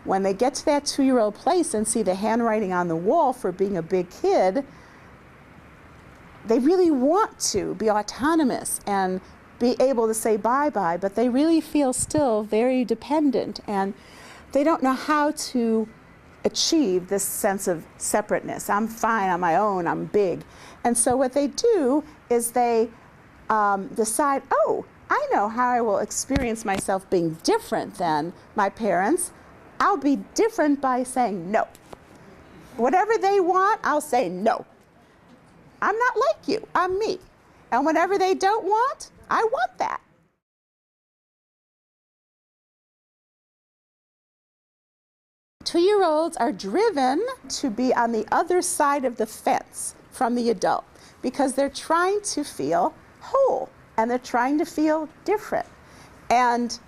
when they get to that 2-year-old place and see the handwriting on the wall for being a big kid, they really want to be autonomous and be able to say bye-bye, but they really feel still very dependent, and they don't know how to achieve this sense of separateness. I'm fine on my own, I'm big. And so what they do is they decide, oh, I know how I will experience myself being different than my parents. I'll be different by saying no. Whatever they want, I'll say no. I'm not like you, I'm me. And whatever they don't want, I want that. Two-year-olds are driven to be on the other side of the fence from the adult because they're trying to feel whole and they're trying to feel different. And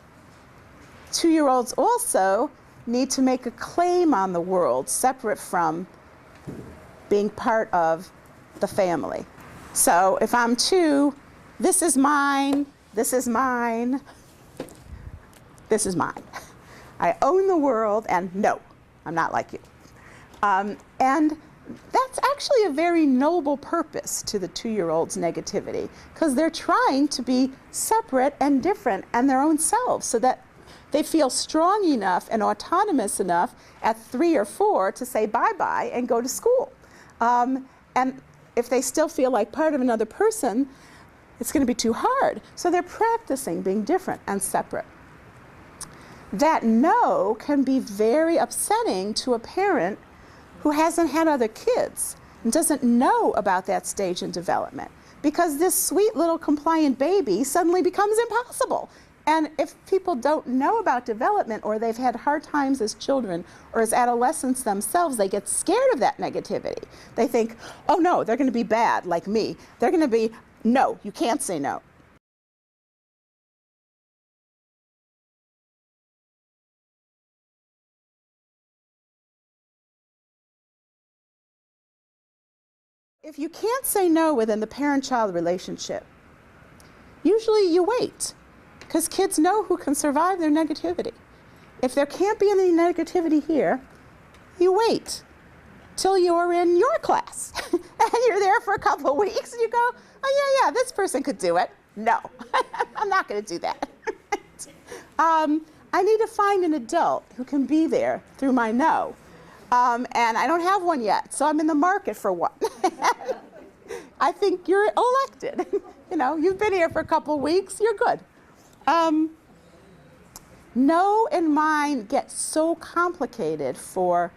two-year-olds also need to make a claim on the world separate from being part of the family. So if I'm 2, this is mine, this is mine, this is mine. I own the world, and no, I'm not like you. And that's actually a very noble purpose to the 2-year-old's negativity, because they're trying to be separate and different and their own selves so that they feel strong enough and autonomous enough at 3 or 4 to say bye-bye and go to school. And if they still feel like part of another person, it's going to be too hard. So they're practicing being different and separate. That no can be very upsetting to a parent who hasn't had other kids and doesn't know about that stage in development, because this sweet little compliant baby suddenly becomes impossible. And if people don't know about development, or they've had hard times as children or as adolescents themselves, they get scared of that negativity. They think, oh no, they're going to be bad like me. They're going to be, no, you can't say no. If you can't say no within the parent-child relationship, usually you wait, because kids know who can survive their negativity. If there can't be any negativity here, you wait till you're in your class. And you're there for a couple of weeks and you go, oh yeah, this person could do it. No, I'm not going to do that. I need to find an adult who can be there through my no. And I don't have one yet, so I'm in the market for one. I think you're elected. You know, you've been here for a couple of weeks, you're good. No and mine get so complicated for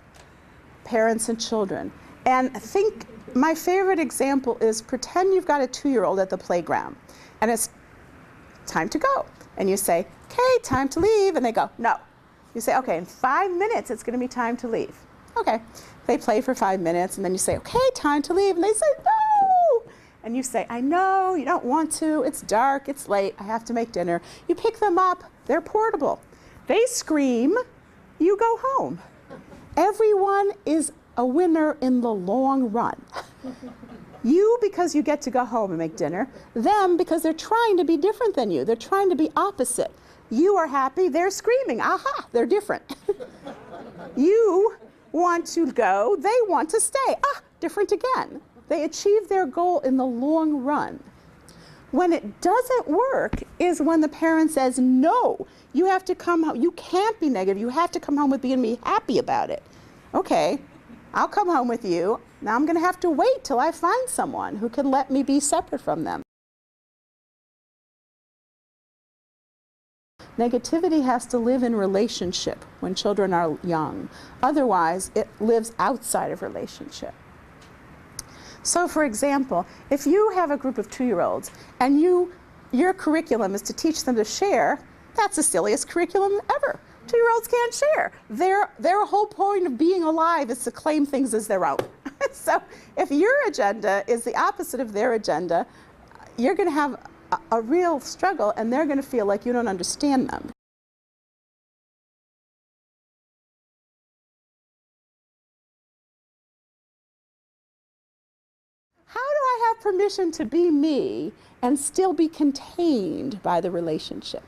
parents and children. And I think my favorite example is, pretend you've got a 2-year-old at the playground and it's time to go. And you say, okay, time to leave. And they go, no. You say, okay, in 5 minutes it's going to be time to leave. Okay. They play for 5 minutes and then you say, okay, time to leave. And they say, no. And you say, I know, you don't want to. It's dark, it's late, I have to make dinner. You pick them up, they're portable. They scream, you go home. Everyone is a winner in the long run. You, because you get to go home and make dinner. Them, because they're trying to be different than you. They're trying to be opposite. You are happy, they're screaming. Aha, they're different. You want to go, they want to stay. Ah, different again. They achieve their goal in the long run. When it doesn't work is when the parent says, no, you have to come home. You can't be negative. You have to come home with me and be happy about it. Okay, I'll come home with you. Now I'm going to have to wait till I find someone who can let me be separate from them. Negativity has to live in relationship when children are young. Otherwise, it lives outside of relationship. So for example, if you have a group of 2-year-olds and your curriculum is to teach them to share, that's the silliest curriculum ever. 2-year-olds can't share. Their whole point of being alive is to claim things as their own. So if your agenda is the opposite of their agenda, you're going to have a real struggle, and they're going to feel like you don't understand them. How do I have permission to be me and still be contained by the relationship?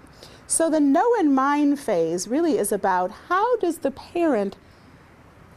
So the know and mind phase really is about how does the parent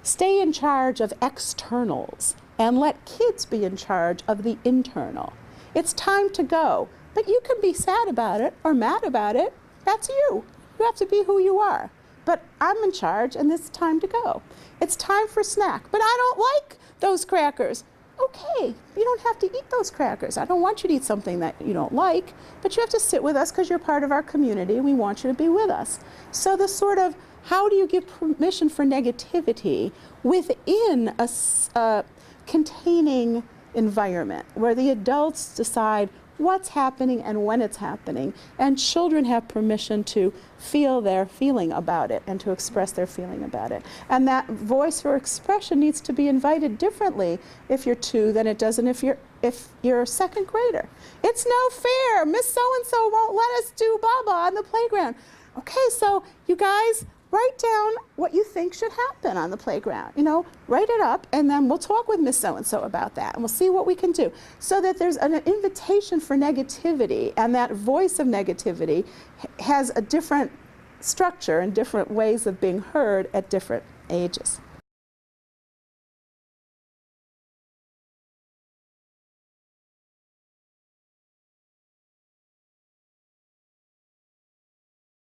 stay in charge of externals and let kids be in charge of the internal. It's time to go, but you can be sad about it or mad about it. That's you. You have to be who you are. But I'm in charge and it's time to go. It's time for snack, but I don't like those crackers. Okay, you don't have to eat those crackers. I don't want you to eat something that you don't like, but you have to sit with us because you're part of our community and we want you to be with us. So the sort of, how do you give permission for negativity within a containing environment where the adults decide what's happening and when it's happening, and children have permission to feel their feeling about it and to express their feeling about it. And that voice or expression needs to be invited differently if you're 2 than it does if you're a second grader. It's no fair. Miss so-and-so won't let us do blah-blah on the playground. Okay, so you guys, write down what you think should happen on the playground. You know, write it up, and then we'll talk with Miss So-and-so about that, and we'll see what we can do. So that there's an invitation for negativity, and that voice of negativity has a different structure and different ways of being heard at different ages.